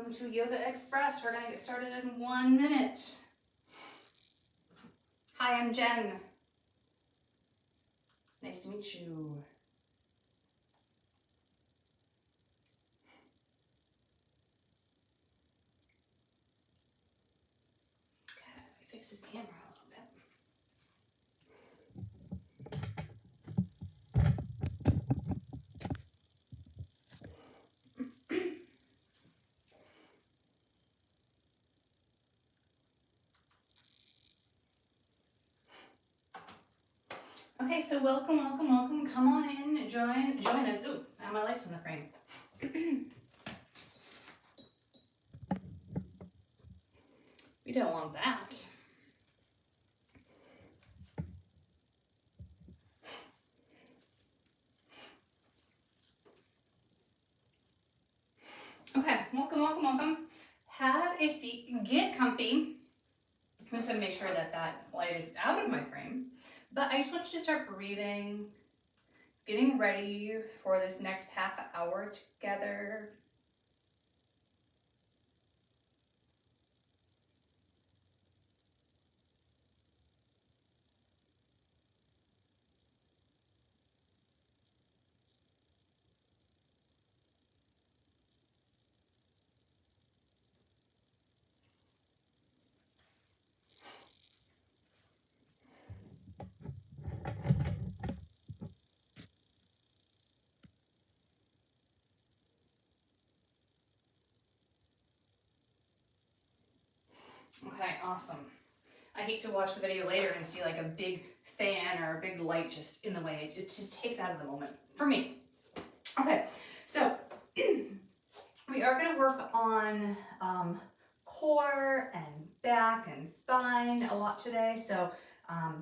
Welcome to Yoga Express. We're going to get started in 1 minute. Hi, I'm Jen. Nice to meet you. Okay, let me fix this camera a little bit. Okay, so welcome. Come on in, join us. Ooh, now my light's in the frame. We don't want that. Okay, welcome. Have a seat, get comfy. I'm just gonna make sure that that light is out of my frame. But I just want you to start breathing, getting ready for this next half hour together. Okay, awesome. I hate to watch the video later and see like a big fan or a big light just in the way. It just takes out of the moment for me. Okay, so we are going to work on core and back and spine a lot today. So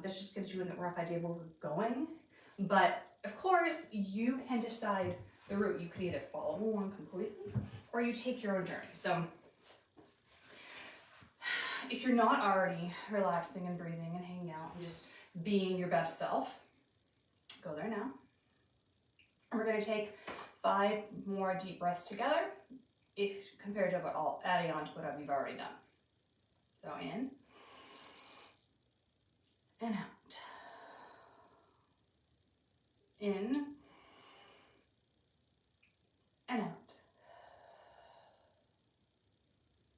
this just gives you a rough idea of where we're going. But of course, you can decide the route. You could either follow along completely or you take your own journey. So if you're not already relaxing and breathing and hanging out and just being your best self, go there now. And we're going to take 5 more deep breaths together, if compared to adding on to what you've already done. So in and out. In and out.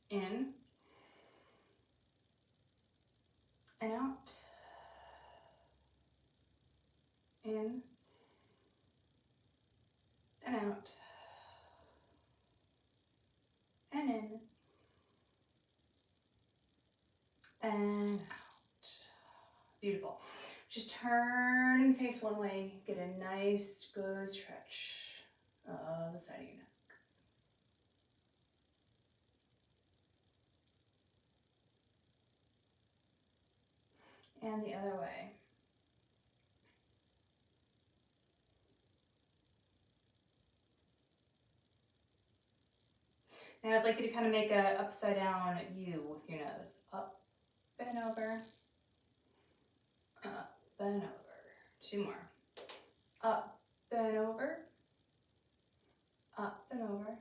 In and out. In and out. And in and out. Beautiful. Just turn and face one way. Get a nice, good stretch of the side of your neck. And the other way. Now I'd like you to kind of make a upside down U with your nose. Up and over. Up and over. 2 more. Up and over. Up and over.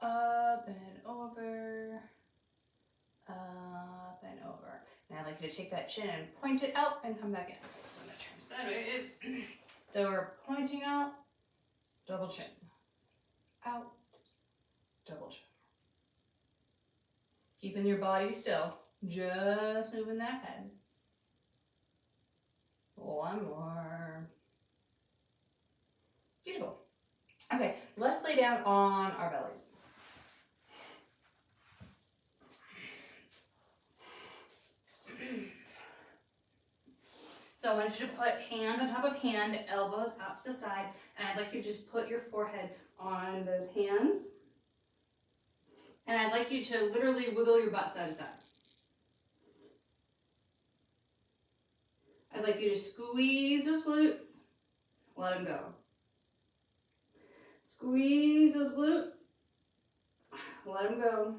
Up and over. Up and over. Now I'd like you to take that chin and point it out and come back in. So I'm going to turn sideways. So we're pointing out, double chin. Out, double chin. Keeping your body still, just moving that head. 1 more. Beautiful. Okay, let's lay down on our bellies. So I want you to put hand on top of hand, elbows out to the side, and I'd like you to just put your forehead on those hands. And I'd like you to literally wiggle your butt side to side. I'd like you to squeeze those glutes, let them go. Squeeze those glutes, let them go.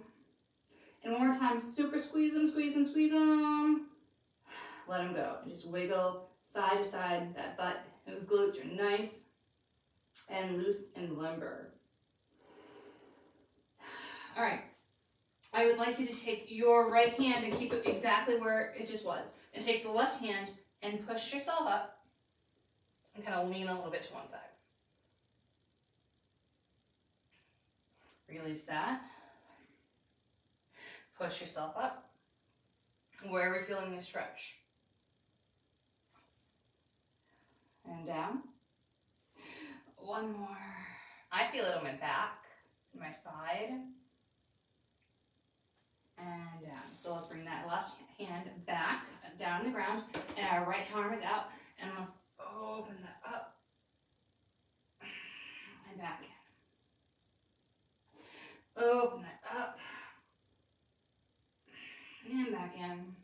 And one more time, super squeeze them, squeeze them, squeeze them. Let them go. Just wiggle side to side. That butt, those glutes are nice and loose and limber. All right. I would like you to take your right hand and keep it exactly where it just was. And take the left hand and push yourself up and kind of lean a little bit to one side. Release that. Push yourself up. Where are we feeling the stretch? And down. One more. I feel it on my back, my side, and down. So let's bring that left hand back, down the ground, and our right arm is out, and let's open that up and back in. Open that up and back in.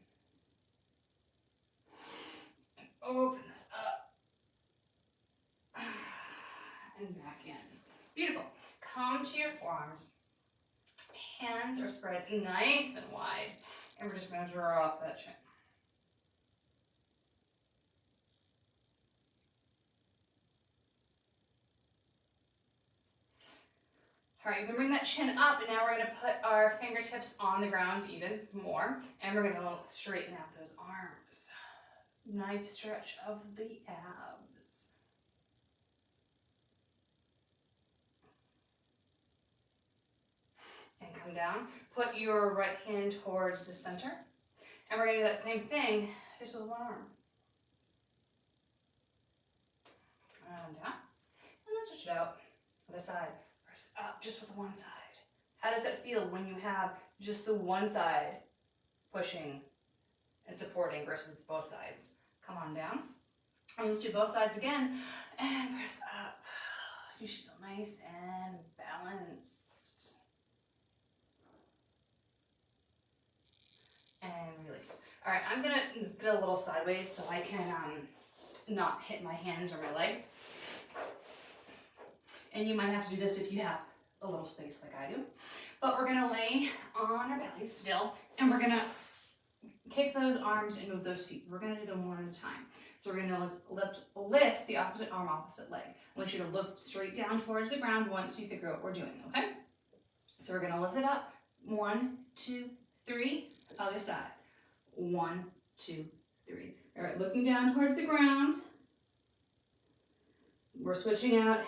And open that up and back in. Beautiful. Come to your forearms. Hands are spread nice and wide. And we're just going to draw up that chin. All right, you're going to bring that chin up, and now we're going to put our fingertips on the ground even more. And we're going to straighten out those arms. Nice stretch of the abs. And come down. Put your right hand towards the center. And we're going to do that same thing, just with one arm. And down. And let's switch it out. Other side. Press up just with one side. How does that feel when you have just the one side pushing and supporting versus both sides? Come on down. And let's do both sides again. And press up. You should feel nice and balanced. And release. All right, I'm gonna get a little sideways so I can not hit my hands or my legs. And you might have to do this if you have a little space like I do. But we're gonna lay on our belly still, and we're gonna kick those arms and move those feet. We're gonna do them one at a time. So we're gonna lift the opposite arm, opposite leg. I want you to look straight down towards the ground once you figure out what we're doing, okay? So we're gonna lift it up. 1, 2, 3, other side. 1, 2, 3. All right, looking down towards the ground. We're switching out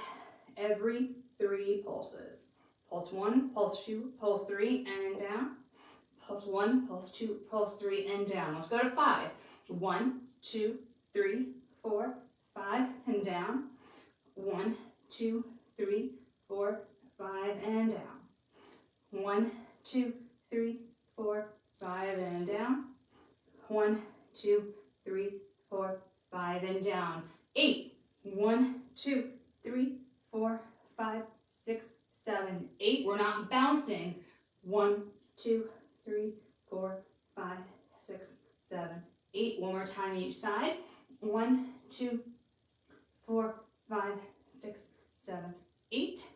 every 3 pulses. Pulse 1, pulse 2, pulse 3, and down. Pulse 1, pulse 2, pulse 3, and down. Let's go to 5. 1, 2, 3, 4, 5, and down. 1, 2, 3, 4, 5, and down. 1, 2, 3, 4, 5, and down. 1, 2, 3, 4, 5, and down. 8. 1, 2, 3, 4, 5, 6, 7, 8. We're not bouncing. 1, 2, 3, 4, 5, 6, 7, 8. One more time each side. 1, 2, 4, 5, 6, 7, 8.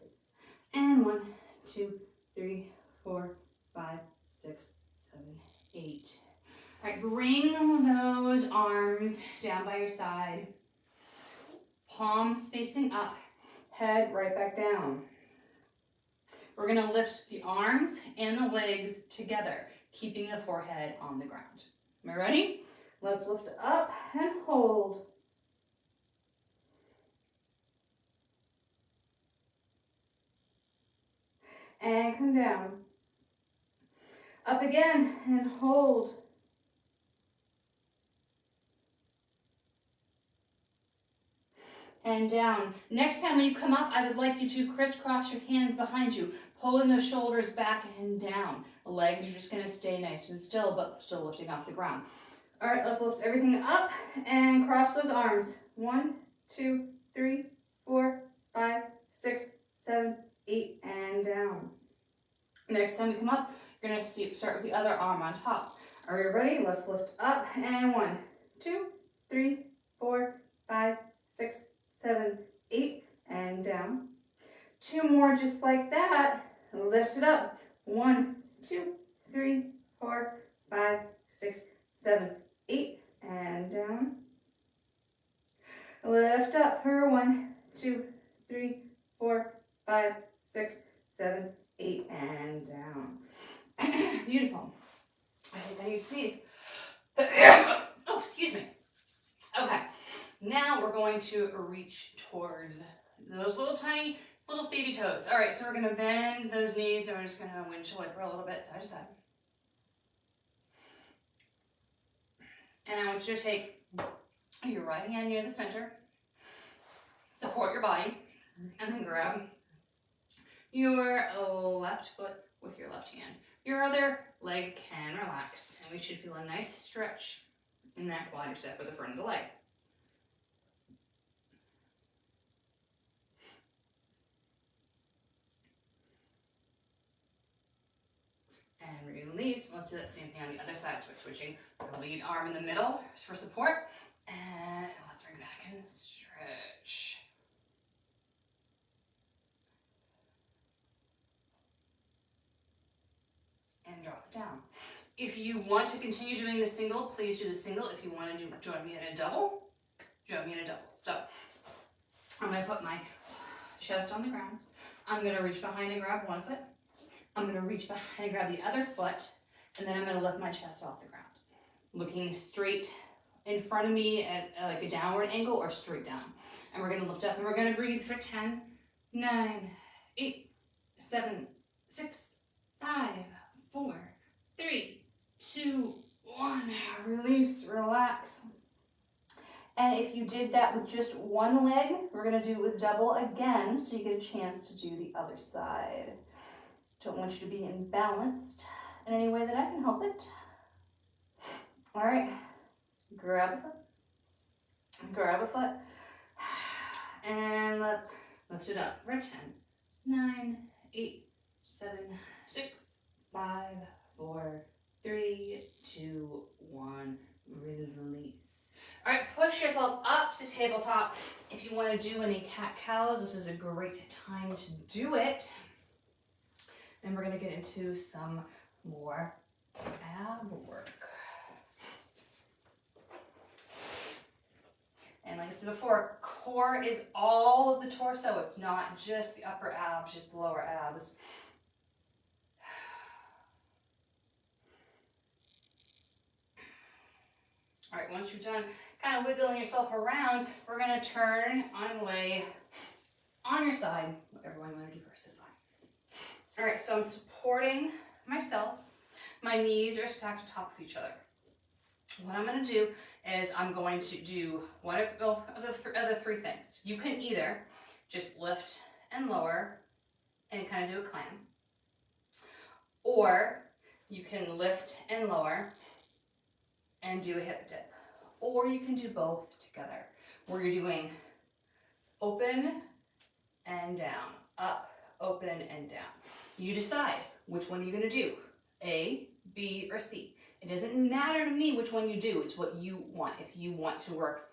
And 1, 2, 3, 4, 5, 6, 7, 8. All right, bring those arms down by your side. Palms facing up, head right back down. We're gonna lift the arms and the legs together, keeping the forehead on the ground. Am I ready? Let's lift it up and hold. And come down. Up again and hold. And down. Next time when you come up, I would like you to crisscross your hands behind you, pulling the shoulders back and down. The legs are just going to stay nice and still, but still lifting off the ground. All right, let's lift everything up and cross those arms. 1, 2, 3, 4, 5, 6, 7, 8, and down. Next time we come up, you're going to start with the other arm on top. Are you ready? Let's lift up and 1, 2, 3, 4, 5, 6, 7, 8, and down. 2 more just like that. Lift it up. 1, 2, 3, 4, 5, 6, 7, 8, and down. Lift up for 1, 2, 3, 4, 5, 6, 7, 8 and down. Beautiful. I think I need to sneeze. Oh, excuse me. Okay, now we're going to reach towards those little tiny little baby toes. All right, so we're gonna bend those knees and we're just gonna windshield wiper a little bit side to side. And I want you to take your right hand near the center, support your body, and then grab your left foot with your left hand. Your other leg can relax, and we should feel a nice stretch in that quadricep or the front of the leg. And release. Let's do that same thing on the other side. So we're switching the lead arm in the middle for support. And let's bring it back and stretch. And drop it down. If you want to continue doing the single, please do the single. If you want to join me in a double, join me in a double. So I'm going to put my chest on the ground. I'm going to reach behind and grab one foot. I'm going to reach behind and grab the other foot, and then I'm going to lift my chest off the ground. Looking straight in front of me at like a downward angle or straight down. And we're going to lift up and we're going to breathe for 10, 9, 8, 7, 6, 5, 4, 3, 2, 1. Release, relax. And if you did that with just one leg, we're going to do it with double again so you get a chance to do the other side. Don't want you to be imbalanced in any way that I can help it. All right, grab a foot, and let's lift it up for 10, 9, 8, 7, 6, 5, 4, 3, 2, 1, release. All right, push yourself up to tabletop. If you want to do any cat-cows, this is a great time to do it. Then we're going to get into some more ab work. And like I said before, core is all of the torso. It's not just the upper abs, just the lower abs. All right, once you've done kind of wiggling yourself around, we're going to turn and lay on your side, whatever one you want to do first is fine. All right, so I'm supporting myself. My knees are stacked on top of each other. What I'm going to do is I'm going to do one of the three things. You can either just lift and lower and kind of do a clam, or you can lift and lower and do a hip dip, or you can do both together, where you're doing open and down, up, open and down. You decide which one you're going to do, A, B, or C. It doesn't matter to me which one you do. It's what you want. If you want to work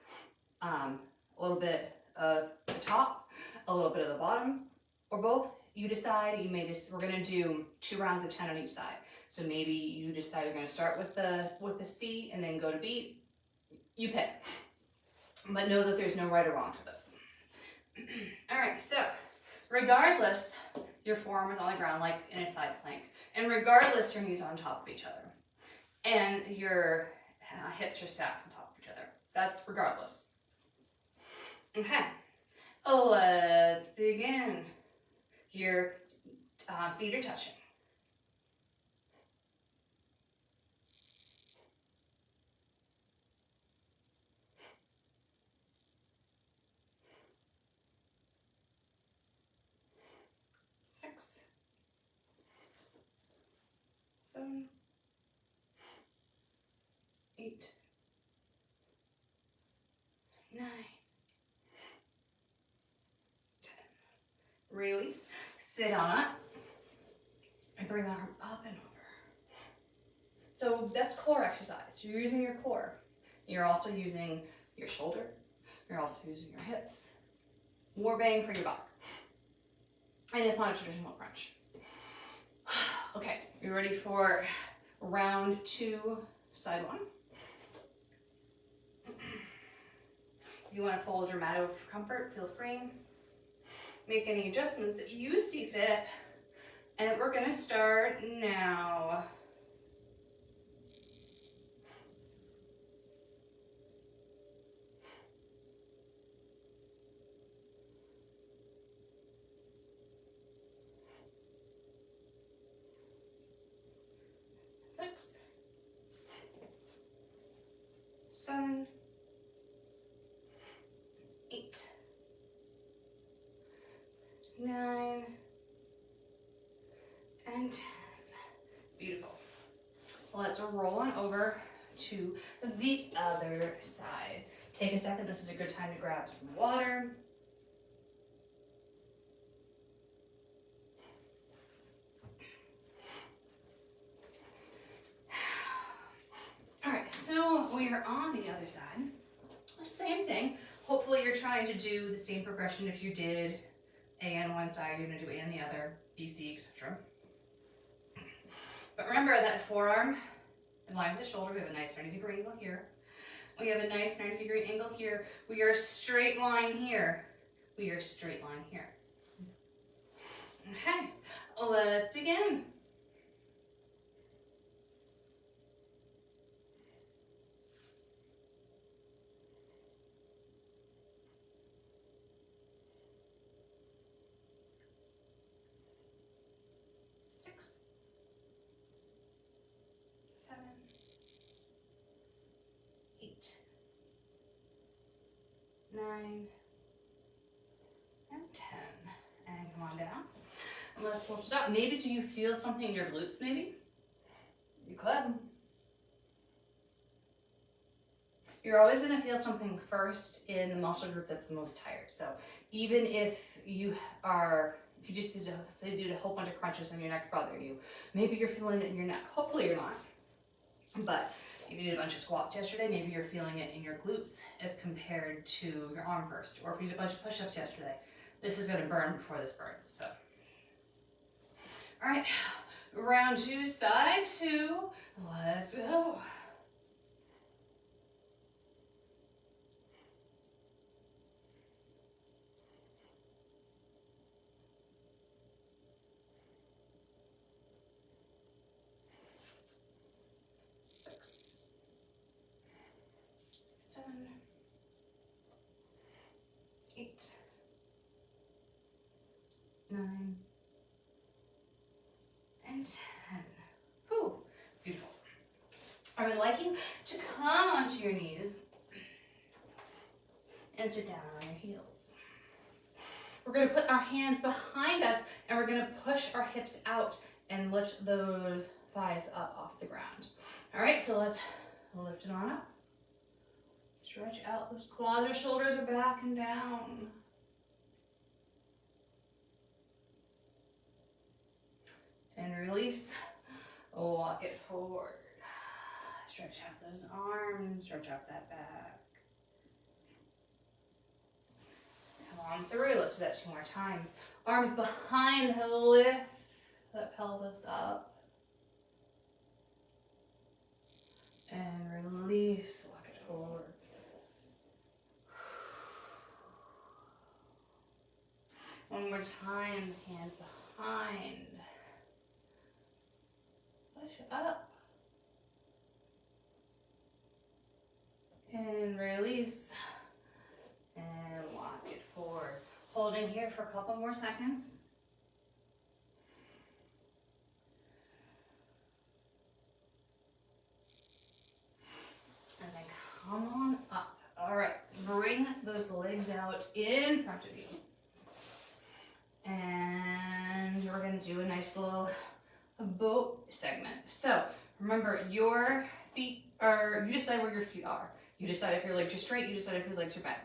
a little bit of the top, a little bit of the bottom, or both, you decide. You may just, we're going to do 2 rounds of 10 on each side. So maybe you decide you're going to start with the C and then go to B. You pick. But know that there's no right or wrong to this. All right, so regardless, your forearm is on the ground like in a side plank. And regardless, your knees are on top of each other. And your hips are stacked on top of each other. That's regardless. Okay, let's begin. Your feet are touching. Six, 7, 8, 9, 10. Release. Sit on it. And bring the arm up and over. So that's core exercise. You're using your core. You're also using your shoulder. You're also using your hips. More bang for your buck. And it's not a traditional crunch. Okay, you ready for round 2, side 1? If you want to fold your mat over for comfort, feel free. Make any adjustments that you see fit. And we're gonna start now. Six, 7, 8, 9, and 10. Beautiful. Let's roll on over to the other side. Take a second. This is a good time to grab some water. All right, so we are on the other side. Same thing. Hopefully you're trying to do the same progression. If you did A on one side, you're going to do A on the other, B, C, etc. But remember that forearm in line with the shoulder. We have a nice 90-degree angle here. We have a nice 90-degree angle here. We are straight line here. We are straight line here. Okay, let's begin. Six, 7, 8, 9, and 10. And come on down. And let's lift it up. Maybe do you feel something in your glutes maybe? You could. You're always going to feel something first in the muscle group that's the most tired. So even if you just did a whole bunch of crunches and your neck's bothering you, maybe you're feeling it in your neck. Hopefully you're not. But if you did a bunch of squats yesterday, maybe you're feeling it in your glutes as compared to your arm first. Or if you did a bunch of push-ups yesterday, this is going to burn before this burns. So, all right, round 2, side 2. Let's go. Eight, 9, and 10. Whew, beautiful. I would like you to come onto your knees and sit down on your heels. We're going to put our hands behind us and we're going to push our hips out and lift those thighs up off the ground. All right, so let's lift it on up. Stretch out those quads, your shoulders are back and down. And release, walk it forward. Stretch out those arms, stretch out that back. Come on through, let's do that 2 more times. Arms behind, lift that pelvis up. And release, walk it forward. One more time, hands behind. Push up. And release. And walk it forward. Hold in here for a couple more seconds. And then come on up. All right, bring those legs out in front of you. And we're gonna do a nice little boat segment. So remember, your feet are, you decide where your feet are. You decide if your legs are straight, you decide if your legs are bent.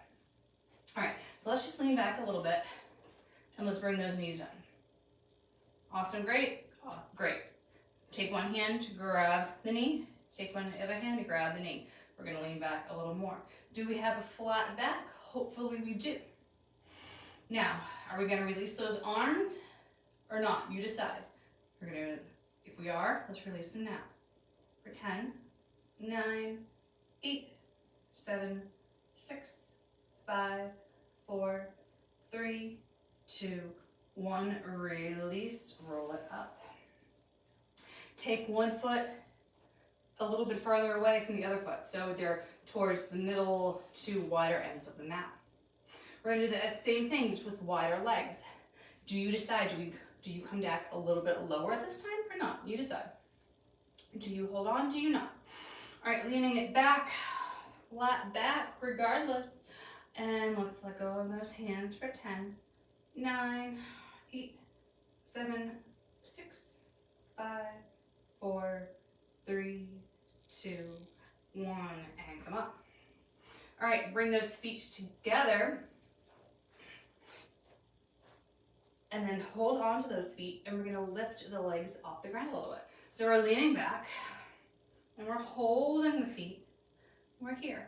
All right, so let's just lean back a little bit and let's bring those knees in. Awesome, great, oh, great. Take one hand to grab the knee, take one other hand to grab the knee. We're gonna lean back a little more. Do we have a flat back? Hopefully we do. Now, are we gonna release those arms or not? You decide. We're gonna, if we are, let's release them now. For 10, 9, 8, 7, 6, 5, 4, 3, 2, 1, release, roll it up. Take one foot a little bit farther away from the other foot, so they're towards the middle to wider ends of the mat. We're gonna do that same thing, just with wider legs. Do you decide, do you come back a little bit lower this time or not? You decide. Do you hold on, do you not? All right, leaning it back, flat back regardless. And let's let go of those hands for 10, 9, 8, 7, 6, 5, 4, 3, 2, 1, and come up. All right, bring those feet together. And then hold on to those feet, and we're gonna lift the legs off the ground a little bit. So we're leaning back, and we're holding the feet. We're here.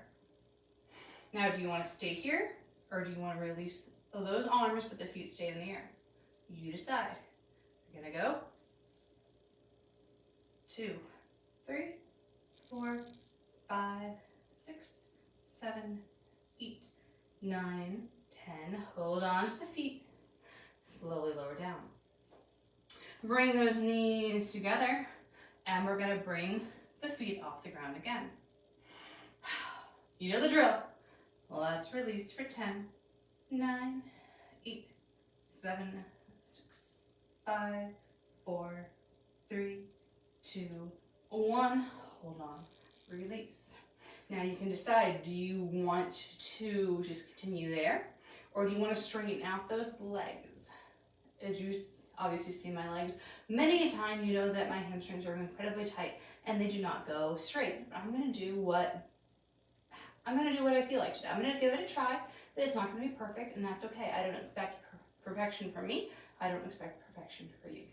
Now, do you wanna stay here, or do you wanna release those arms, but the feet stay in the air? You decide. You're gonna go. 2, 3, 4, 5, 6, 7, 8, 9, 10. Hold on to the feet. Slowly lower down. Bring those knees together, and we're gonna bring the feet off the ground again. You know the drill. Let's release for 10, 9, 8, 7, 6, 5, 4, 3, 2, 1. Hold on, release. Now you can decide, do you want to just continue there, or do you want to straighten out those legs? As you obviously see my legs, many a time you know that my hamstrings are incredibly tight and they do not go straight. But I'm gonna do what I feel like today. I'm gonna give it a try, but it's not gonna be perfect, and that's okay. I don't expect perfection from me. I don't expect perfection for you.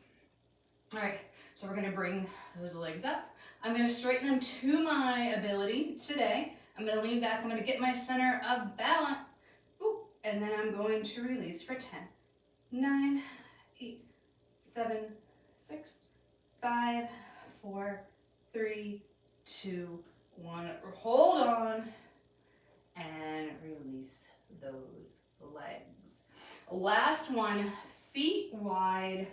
All right, so we're gonna bring those legs up. I'm gonna straighten them to my ability today. I'm gonna lean back, I'm gonna get my center of balance, and then I'm going to release for 10, 9, 8, 7, 6, 5, 4, 3, 2, 1. Hold on and release those legs. Last one, feet wide.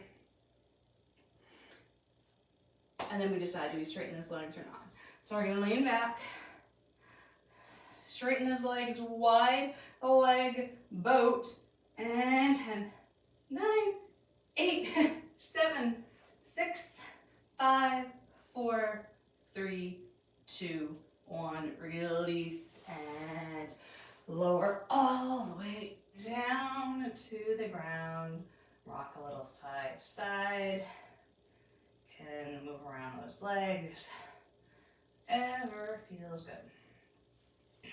And then we decide, do we straighten those legs or not? So we're gonna lean back, straighten those legs, wide leg boat, and 10, 9, 8, 7, 6, 5, 4, 3, 2, 1. Release and lower all the way down to the ground. Rock a little side to side. Can move around those legs. Ever feels good.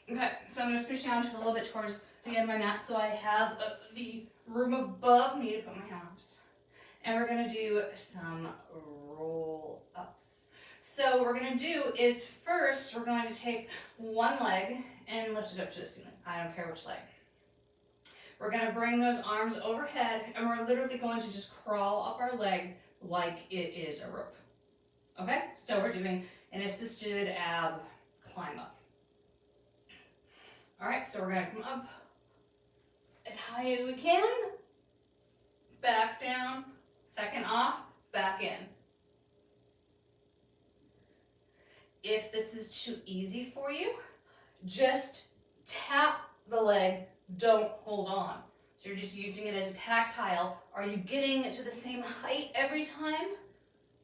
Okay, so I'm going to scooch down to a little bit towards the end of my mat so I have the room above me to put my arms. And we're going to do some roll ups. So what we're going to do is first we're going to take one leg and lift it up to the ceiling. I don't care which leg. We're going to bring those arms overhead, and we're literally going to just crawl up our leg like it is a rope. Okay? So we're doing an assisted ab climb up. All right, so we're gonna come up as high as we can, back down, second off, back in. If this is too easy for you, just tap the leg, don't hold on. So you're just using it as a tactile. Are you getting to the same height every time?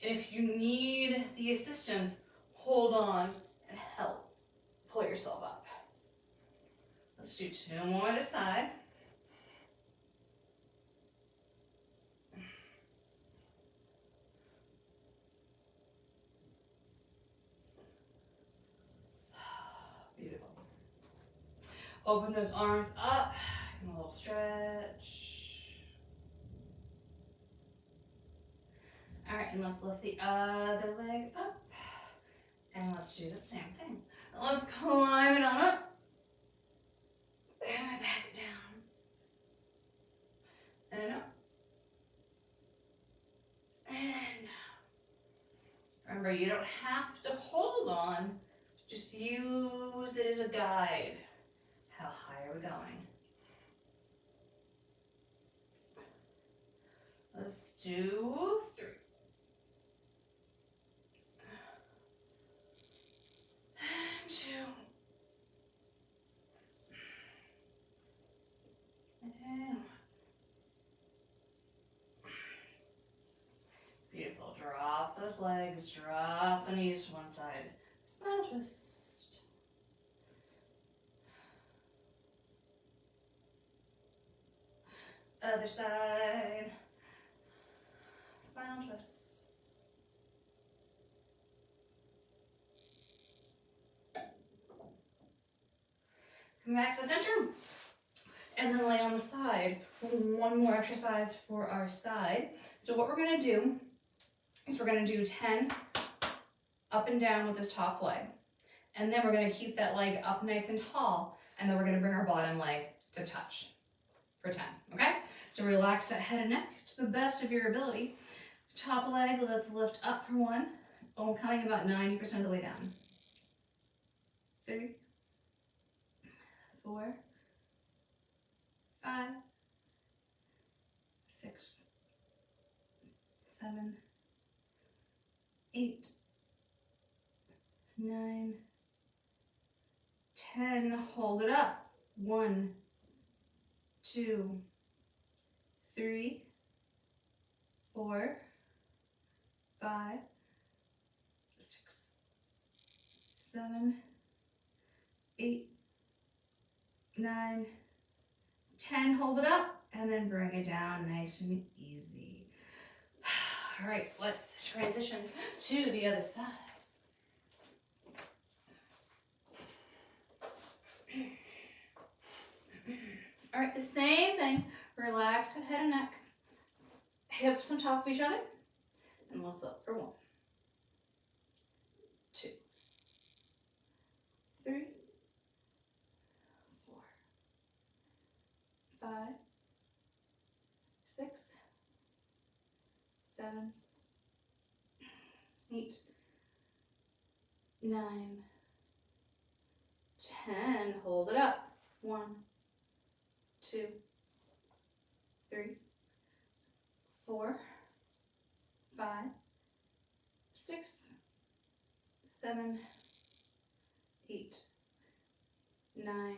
And if you need the assistance, hold on and help pull yourself up. Let's do 2 more this side. Beautiful. Open those arms up, give them a little stretch. All right, and let's lift the other leg up. And let's do the same thing. Let's climb it on up. And back it down. And up. And down. Remember, you don't have to hold on. Just use it as a guide. How high are we going? Let's do 3. And 2. And 1. Beautiful. Drop those legs, drop the knees to one side. Smile twist. Other side. Smile twist. Come back to the center. And then lay on the side. One more exercise for our side. So what we're going to do is we're going to do 10 up and down with this top leg. And then we're going to keep that leg up nice and tall. And then we're going to bring our bottom leg to touch for 10. Okay? So relax that head and neck to the best of your ability. Top leg, let's lift up for 1. Oh, coming about 90% of the way down. 3, 4, 5, 6, 7, 8, 9, 10. Hold it up. 1, 2, 3, 4, 5, 6, 7, 8, 9, 10. Hold it up and then bring it down nice and easy. All right, let's transition to the other side. All right, the same thing. Relax the head and neck. Hips on top of each other. And lift up for 1, 2, 3, 4, 5, 6, 7, 8, 9, 10. Hold it up. 1, 2, 3, 4, 5, 6, 7, 8, 9,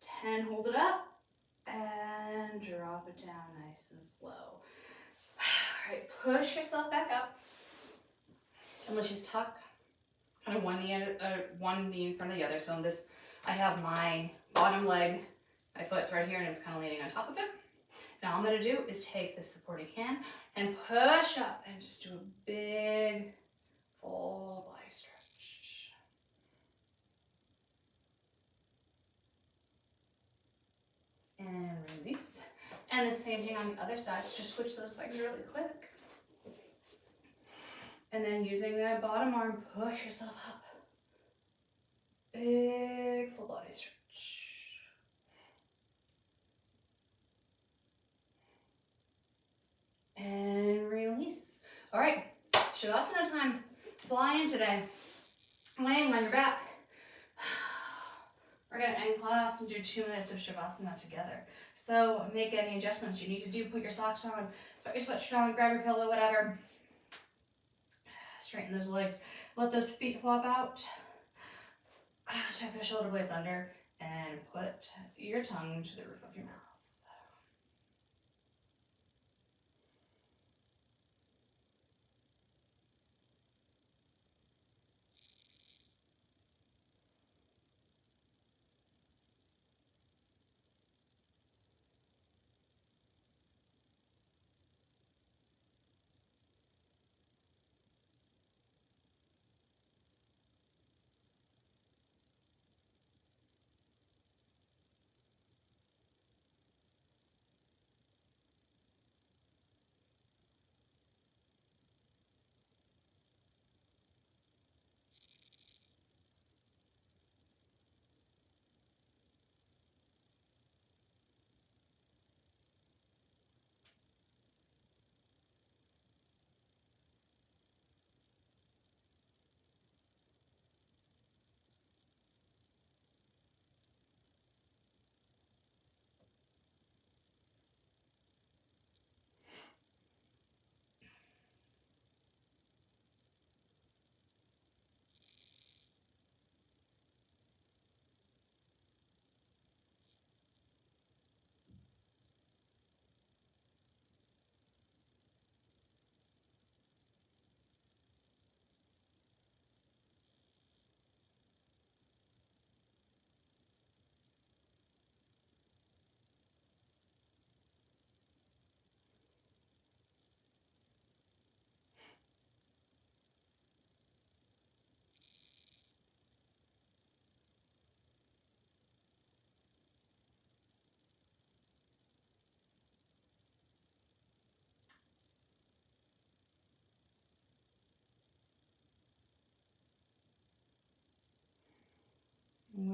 10. Hold it up and drop it down nice and slow. All right, push yourself back up. And let's just tuck kind of one knee in front of the other. So in this, I have my bottom leg, my foot's right here and it's kind of leaning on top of it. Now all I'm going to do is take this supporting hand and push up and just do a big full body stretch. And release. And the same thing on the other side. Just switch those legs really quick. And then using that bottom arm, push yourself up. Big full body stretch. And release. All right, Shavasana time. Fly in today. Laying on your back. We're gonna end class and do 2 minutes of Shavasana together. So make any adjustments you need to do. Put your socks on, put your sweatshirt on, grab your pillow, whatever. Straighten those legs. Let those feet flop out. Tuck the shoulder blades under and put your tongue to the roof of your mouth.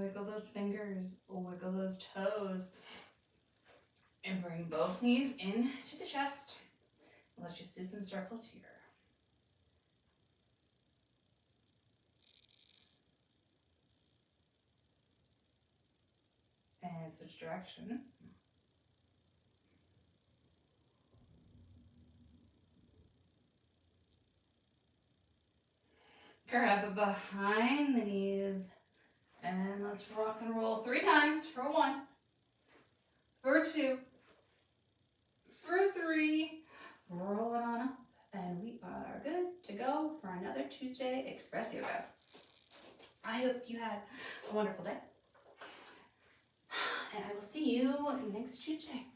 Wiggle those fingers, wiggle those toes, and bring both knees in to the chest. Let's just do some circles here. And switch direction. Grab it behind the knees. And let's rock and roll 3 times. For 1, for 2, for 3. Roll it on up. And we are good to go for another Tuesday Express Yoga. I hope you had a wonderful day. And I will see you next Tuesday.